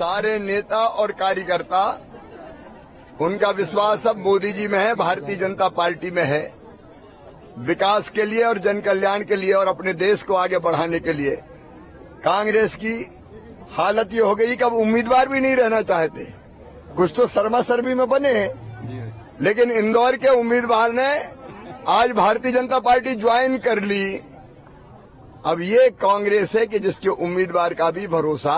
सारे नेता और कार्यकर्ता, उनका विश्वास अब मोदी जी में है, भारतीय जनता पार्टी में है। विकास के लिए और जन कल्याण के लिए और अपने देश को आगे बढ़ाने के लिए कांग्रेस की हालत ये हो गई कि अब उम्मीदवार भी नहीं रहना चाहते। कुछ तो शर्मा-शर्मी में बने हैं, लेकिन इंदौर के उम्मीदवार ने आज भारतीय जनता पार्टी ज्वाइन कर ली। अब ये कांग्रेस है कि जिसके उम्मीदवार का भी भरोसा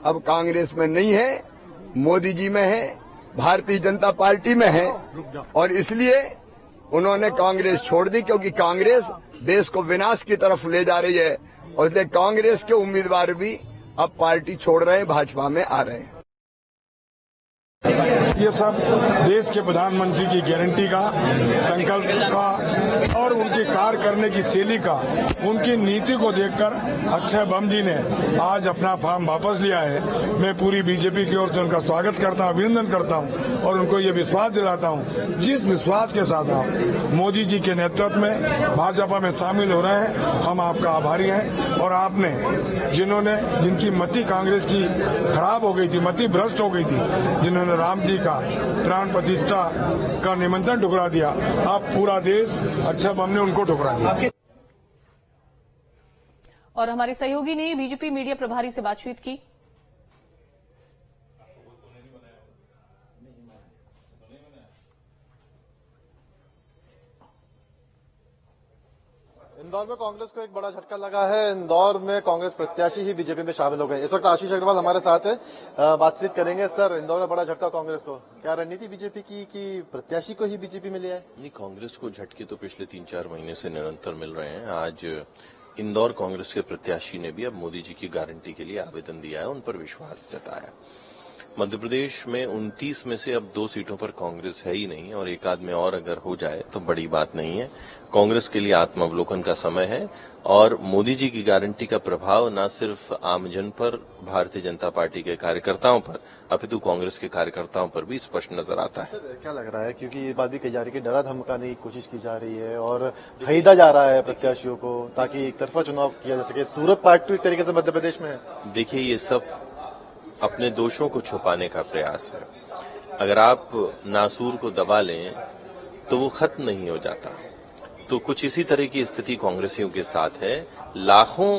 अब कांग्रेस में नहीं है, मोदी जी में है, भारतीय जनता पार्टी में है। और इसलिए उन्होंने कांग्रेस छोड़ दी, क्योंकि कांग्रेस देश को विनाश की तरफ ले जा रही है। और इसलिए कांग्रेस के उम्मीदवार भी अब पार्टी छोड़ रहे हैं, भाजपा में आ रहे हैं। ये सब देश के प्रधानमंत्री की गारंटी का, संकल्प का और उनकी कार्य करने की शैली का, उनकी नीति को देखकर अक्षय बम जी ने आज अपना फॉर्म वापस लिया है। मैं पूरी बीजेपी की ओर से उनका स्वागत करता हूं, अभिनंदन करता हूं और उनको ये विश्वास दिलाता हूं, जिस विश्वास के साथ आप मोदी जी के नेतृत्व में भाजपा में शामिल हो रहे हैं, हम आपका आभारी हैं। और आपने जिनकी मति कांग्रेस की खराब हो गई थी, मति भ्रष्ट हो गई थी, जिन्होंने राम जी का प्राण प्रतिष्ठा का निमंत्रण ठुकरा दिया, अब पूरा देश अक्षय बम ने उनको ठुकरा दिया। और हमारे सहयोगी ने बीजेपी मीडिया प्रभारी से बातचीत की। इंदौर में कांग्रेस को एक बड़ा झटका लगा है। इंदौर में कांग्रेस प्रत्याशी ही बीजेपी में शामिल हो गए। इस वक्त आशीष अग्रवाल हमारे साथ है, बातचीत करेंगे। सर, इंदौर में बड़ा झटका कांग्रेस को, क्या रणनीति बीजेपी की कि प्रत्याशी को ही बीजेपी में लिया है? नहीं, कांग्रेस को झटके तो पिछले 3-4 महीने से निरंतर मिल रहे हैं। आज इंदौर कांग्रेस के प्रत्याशी ने भी अब मोदी जी की गारंटी के लिए आवेदन दिया है, उन पर विश्वास जताया। मध्य प्रदेश में 29 में से अब 2 सीटों पर कांग्रेस है ही नहीं, और एक आध में और अगर हो जाए तो बड़ी बात नहीं है। कांग्रेस के लिए आत्मावलोकन का समय है और मोदी जी की गारंटी का प्रभाव न सिर्फ आमजन पर, भारतीय जनता पार्टी के कार्यकर्ताओं पर, अपितु कांग्रेस के कार्यकर्ताओं पर भी स्पष्ट नजर आता है। सर, क्या लग रहा है, क्योंकि ये बात भी कही जा रही है कि डरा धमकाने की कोशिश की जा रही है और खरीदा जा रहा है प्रत्याशियों को ताकि एक तरफा चुनाव किया जा सके। सूरत पार्ट 2 एक तरीके से मध्य प्रदेश में है। देखिए, ये सब अपने दोषों को छुपाने का प्रयास है। अगर आप नासूर को दबा लें तो वो खत्म नहीं हो जाता। तो कुछ इसी तरह की स्थिति कांग्रेसियों के साथ है। लाखों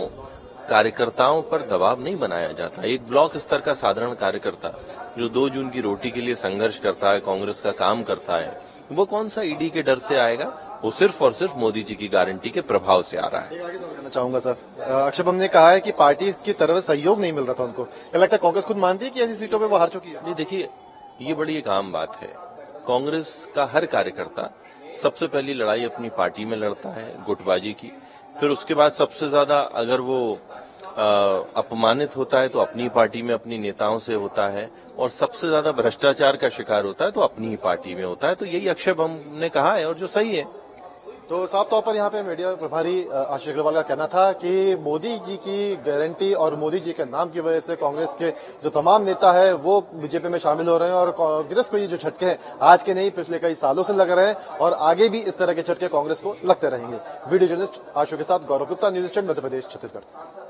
कार्यकर्ताओं पर दबाव नहीं बनाया जाता। एक ब्लॉक स्तर का साधारण कार्यकर्ता जो 2 जून की रोटी के लिए संघर्ष करता है, कांग्रेस का काम करता है, वो कौन सा ईडी के डर से आएगा? वो सिर्फ और सिर्फ मोदी जी की गारंटी के प्रभाव से आ रहा है। आगे सवाल करना चाहूंगा सर, अक्षय बम ने कहा है कि पार्टी की तरफ से सहयोग नहीं मिल रहा था उनको। क्या लगता है कांग्रेस खुद मानती है कि ऐसी सीटों पे वो हार चुकी है? नहीं, देखिए, ये बड़ी एक आम बात है। कांग्रेस का हर कार्यकर्ता सबसे पहली लड़ाई अपनी पार्टी में लड़ता है, गुटबाजी की। फिर उसके बाद सबसे ज्यादा अगर वो अपमानित होता है तो अपनी पार्टी में अपनी नेताओं से होता है, और सबसे ज्यादा भ्रष्टाचार का शिकार होता है तो अपनी ही पार्टी में होता है। तो यही अक्षय बम ने कहा है और जो सही है। तो साफ तौर पर यहाँ पे मीडिया प्रभारी आशीष अग्रवाल का कहना था कि मोदी जी की गारंटी और मोदी जी के नाम की वजह से कांग्रेस के जो तमाम नेता है वो बीजेपी में शामिल हो रहे हैं और कांग्रेस को ये जो झटके हैं आज के नहीं पिछले कई सालों से लग रहे हैं और आगे भी इस तरह के झटके कांग्रेस को लगते रहेंगे। वीडियो जर्नलिस्ट आशु के साथ गौरव गुप्ता, न्यूज 10 मध्य प्रदेश, छत्तीसगढ़।